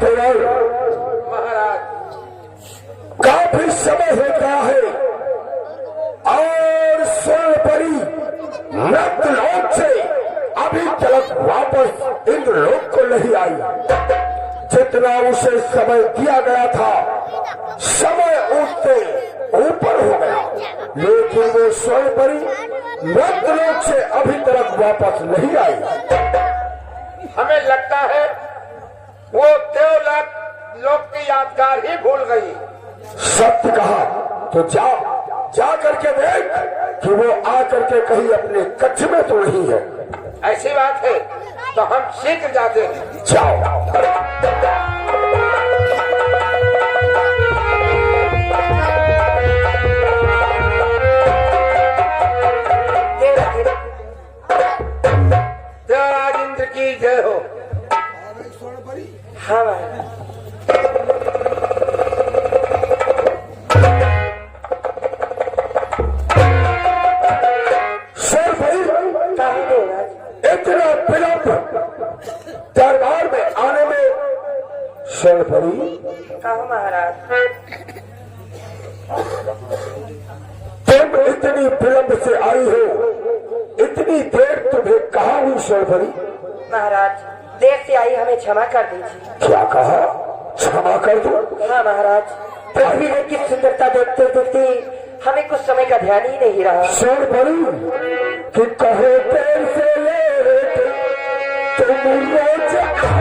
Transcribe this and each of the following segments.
देवर महाराज, काफी समय हो गया है और स्वर्णपरी मृतलोक से अभी तक वापस इंद्रलोक को नहीं आई। जितना उसे समय दिया गया था, समय उससे ऊपर हो गया, लेकिन वो स्वर्णपरी मृतलोक से अभी तक वापस नहीं आई। हमें लगता है वो देवलोक लोक की यादगार ही भूल गई। सत्य कहा तो जा करके देख कि वो आकर के कहीं अपने कक्ष में तो नहीं है। ऐसी बात है तो हम शीघ्र जाते हैं। जाओ। देवराज इंद्र की जय हो। हाँ इतना विलंब दरबार में आने में। स्वर्णपरी कहो महाराज, तुम इतनी विलंब से आई हो, इतनी देर तुम्हें कहा हुई स्वर्णपरी? महाराज, देर से आई, हमें क्षमा कर दीजिए। क्या कहा? क्षमा कर दो? हाँ महाराज, पृथ्वी में की सुंदरता देखते देखते हमें कुछ समय का ध्यान ही नहीं रहा। स्वर्णपरी कि कहो देर से लेट तुम रोज आती।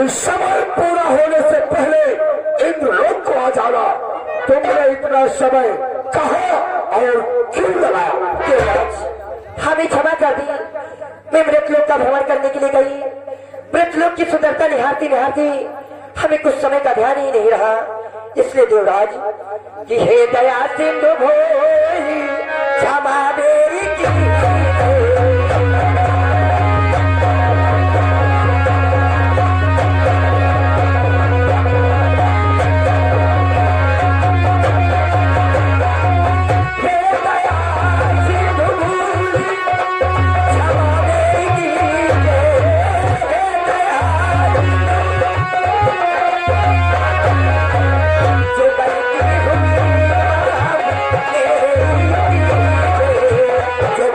समय पूरा होने से पहले इंद्रलोक को आ जाना। तुमने इतना समय कहा और क्यों लगाया? हमें क्षमा कर दी। मैं मृतलोक का भ्रमण करने के लिए गई। मृतलोक की सुंदरता निहारती निहारती हमें कुछ समय का ध्यान ही नहीं रहा। इसलिए देवराज कि हे दया सिंधु भोई क्षमा मेरी की। जो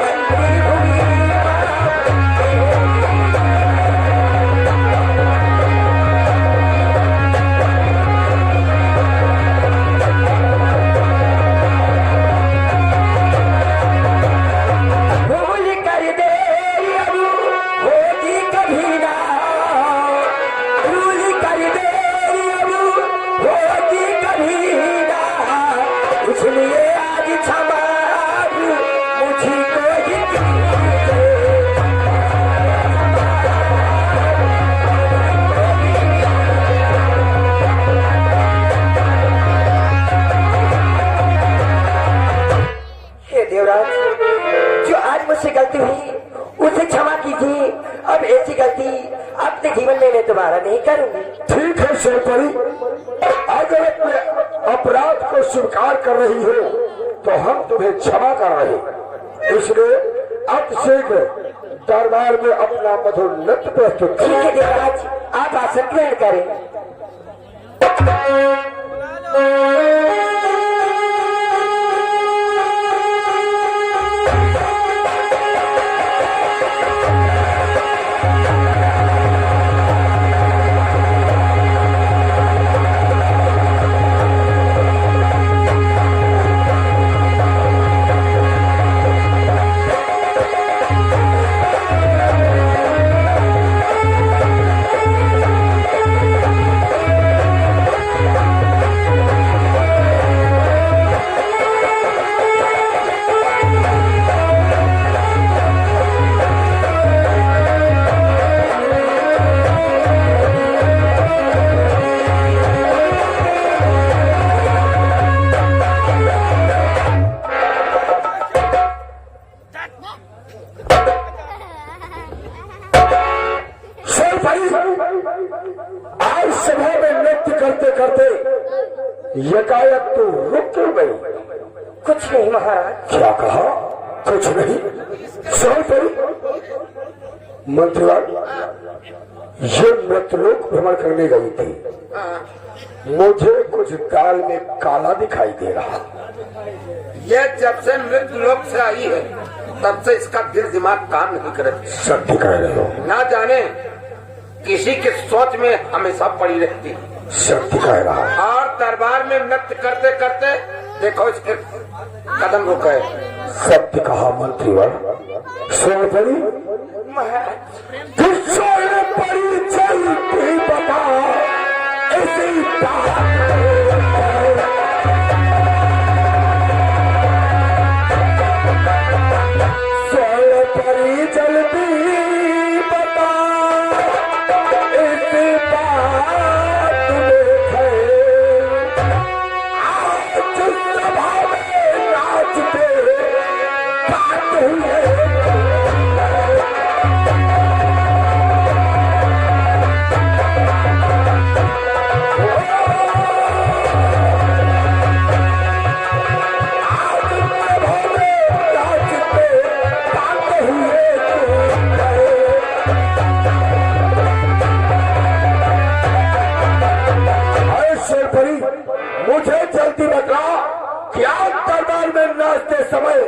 स्वीकार कर रही हो तो हम तुम्हें क्षमा कर रहे, इसलिए अब शीघ्र दरबार में अपना मधुर नृत्य प्रस्तुत ठीक है देवराज, आप आसन ग्रहण करें। आज सभा में नृत्य करते करते एकाएक तो रुक क्यों गई? कुछ नहीं महाराज। क्या कहा? कुछ नहीं? सही पड़ी मंत्रीवान, ये नृत्यलोक भ्रमण करने गई थी, मुझे कुछ दाल में काला दिखाई दे रहा। ये जब से नृत्यलोक से आई है तब से इसका दिल दिमाग काम नहीं करे। सत्य कह रहे हो? ना जाने किसी के सोच में हमेशा पड़ी रहती है। सत्य कह रहा। और दरबार में नृत्य करते करते देखो इसके कदम रुके। सत्य कहा मंत्रीवर। सोने पड़ी सोने पड़ी चलती बता इसी सोने पड़ी जल्दी बता इसी बात देखे आज सभा में नाचते गाते हुए मुझे जल्दी बता क्या दरबार में नाचते समय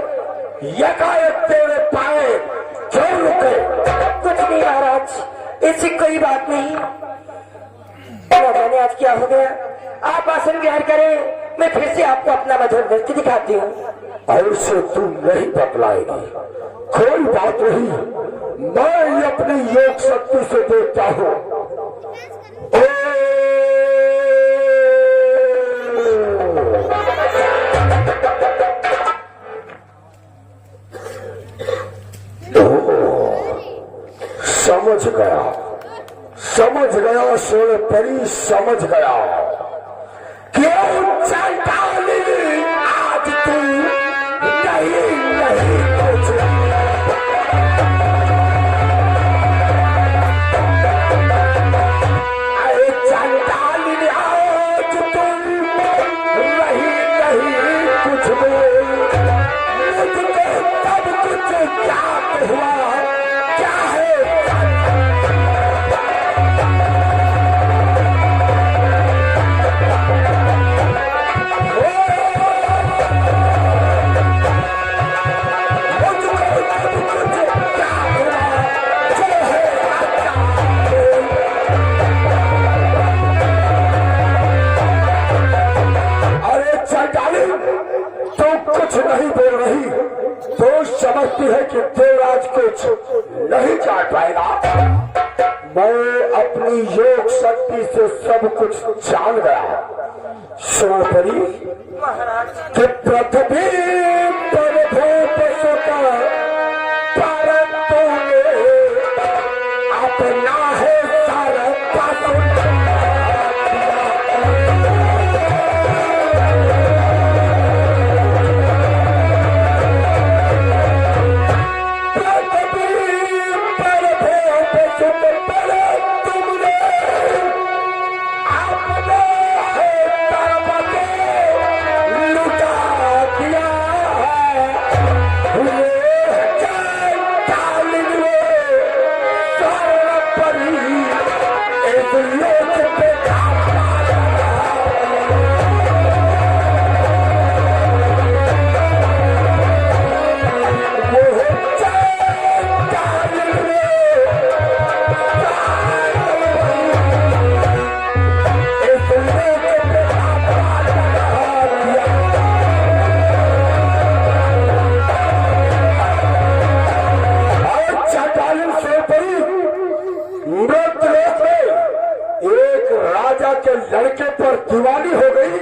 एकाएक तेरे पाए क्यों रुके? कुछ नहीं महाराज, ऐसी कोई बात नहीं। ना जाने आज क्या हो गया। आप आसन ग्रहण करें, मैं फिर से आपको अपना मधुर नृत्य दिखाती हूँ। ऐसे तू नहीं बतलाएगी, कोई बात नहीं, मैं अपनी योग शक्ति से देखता हूँ। समझ गया सोने परी, समझ गया। क्यों चंडाली आज तू नहीं कुछ अरे चंडाली आज तू नहीं कुछ मुझको तब कुछ क्या हुआ क्या है? कुछ नहीं बोल रही तो समझती है कि देवराज कुछ नहीं जान पाएगा। मैं अपनी योग शक्ति से सब कुछ जान गया। सोपरी कि पृथ्वी पर भूपसुता परंतु अपना है सारा पर दीवानी हो गई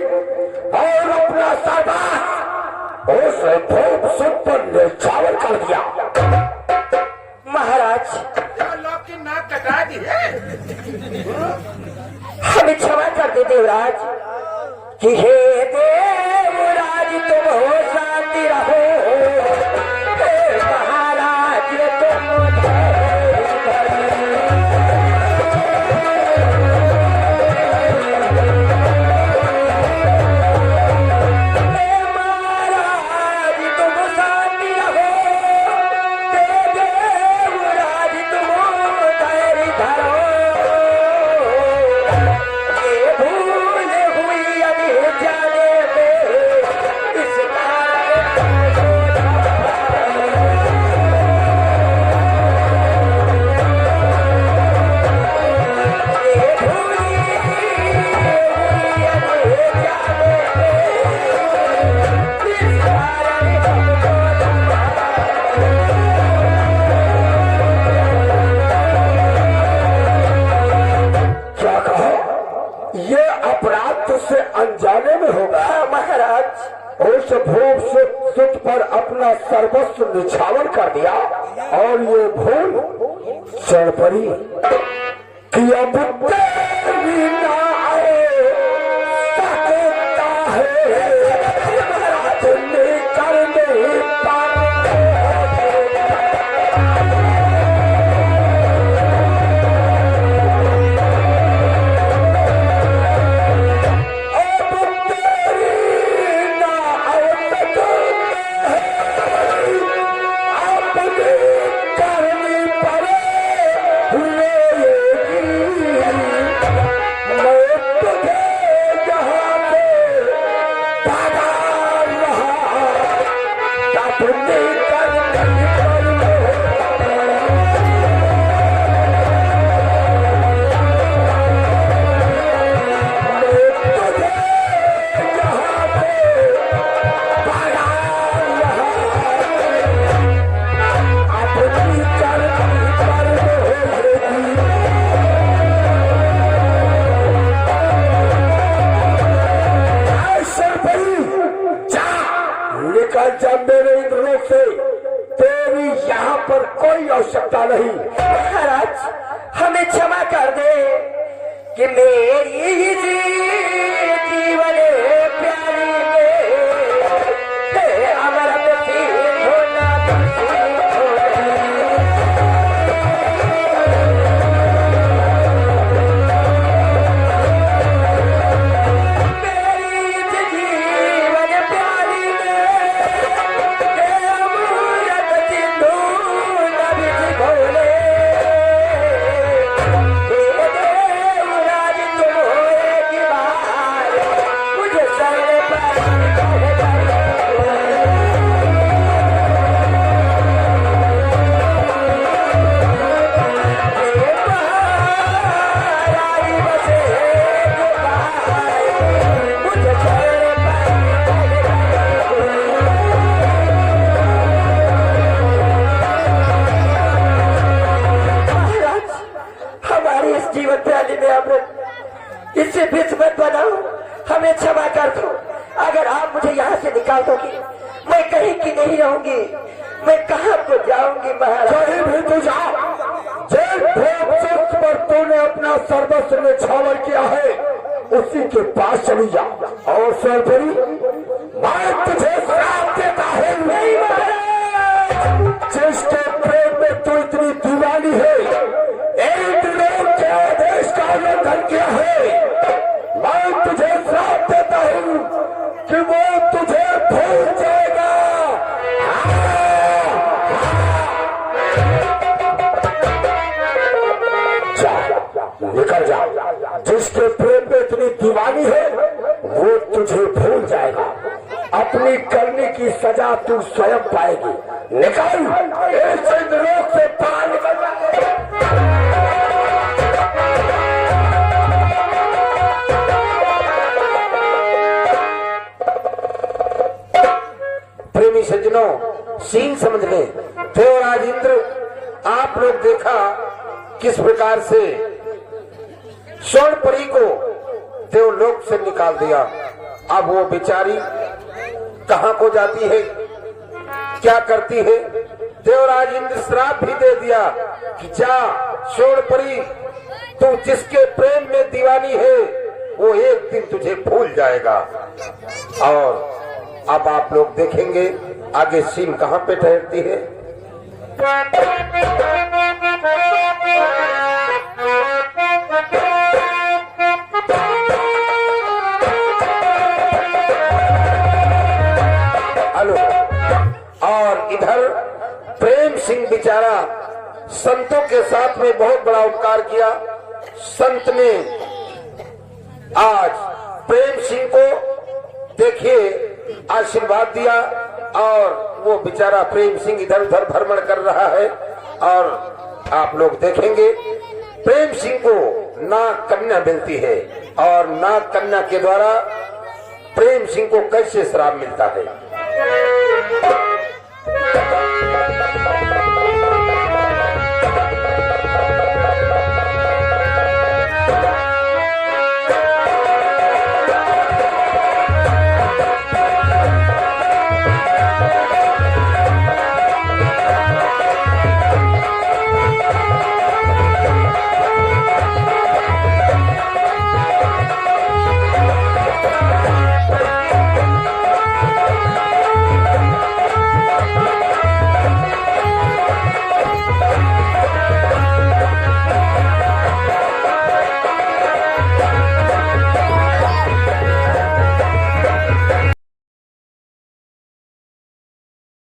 और अपना सरदार उस भूप सुख पर न्यौछावर कर दिया। महाराज लोग की नाक कटा दी है। हमें क्षमा कर दे देवराज कि हे देवराज तुम हो शांति रहो, हे महाराज तुम अनजाने में होगा। महाराज उस भूप सुख पर अपना सर्वस्व निछावर कर दिया और ये भूल चढ़ पड़ी कि अब तेरी ना आए सकता है महाराज निकल नहीं पाए। जब मेरे इंद्रलोक से तेरी यहाँ पर कोई आवश्यकता नहीं। महाराज हमें क्षमा कर दे कि मेरी जीवन प्यारी में अमृत होना इससे विस्मत बनाओ, हमें क्षमा कर दो। अगर आप मुझे यहाँ से निकाल दोगे मैं कहीं की नहीं रहूंगी, मैं कहाँ को जाऊंगी महाराज। कहीं भी तू जा, जिस भूप पर तूने अपना सर्वस्व में छावर किया है उसी के पास चली जा। और सरपरी मैं तुझे श्राप देता हूँ, नहीं महाराज जिसके प्रेम में तू इतनी दीवानी है, इंद्रलोक के आदेश का उल्लंघन किया है, मैं तुझे श्राप देता हूँ कि वो तुझे भूल जाएगा। निकल जा, जिसके प्रेम में इतनी दीवानी है वो तुझे भूल जाएगा। अपनी करने की सजा तू स्वयं पाएगी। निकल, इस इंद्रलोक से बाहर निकल जा। प्रेमी सज्जनों, सीन समझ ले। देवराज इंद्र, आप लोग देखा किस प्रकार से स्वर्णपरी को देवलोक से निकाल दिया। अब वो बेचारी कहाँ को जाती है, क्या करती है? देवराज इंद्र श्राप भी दे दिया कि जा शोणपरी, तू जिसके प्रेम में दीवानी है वो एक दिन तुझे भूल जाएगा। और अब आप लोग देखेंगे आगे सीन कहाँ पे ठहरती है। हेलो। और इधर प्रेम सिंह बेचारा संतों के साथ में बहुत बड़ा उपकार किया। संत ने आज प्रेम सिंह को देखिए आशीर्वाद दिया और वो बेचारा प्रेम सिंह इधर उधर भ्रमण कर रहा है। और आप लोग देखेंगे प्रेम सिंह को नाग कन्या मिलती है और नाग कन्या के द्वारा प्रेम सिंह को कैसे श्राप मिलता है।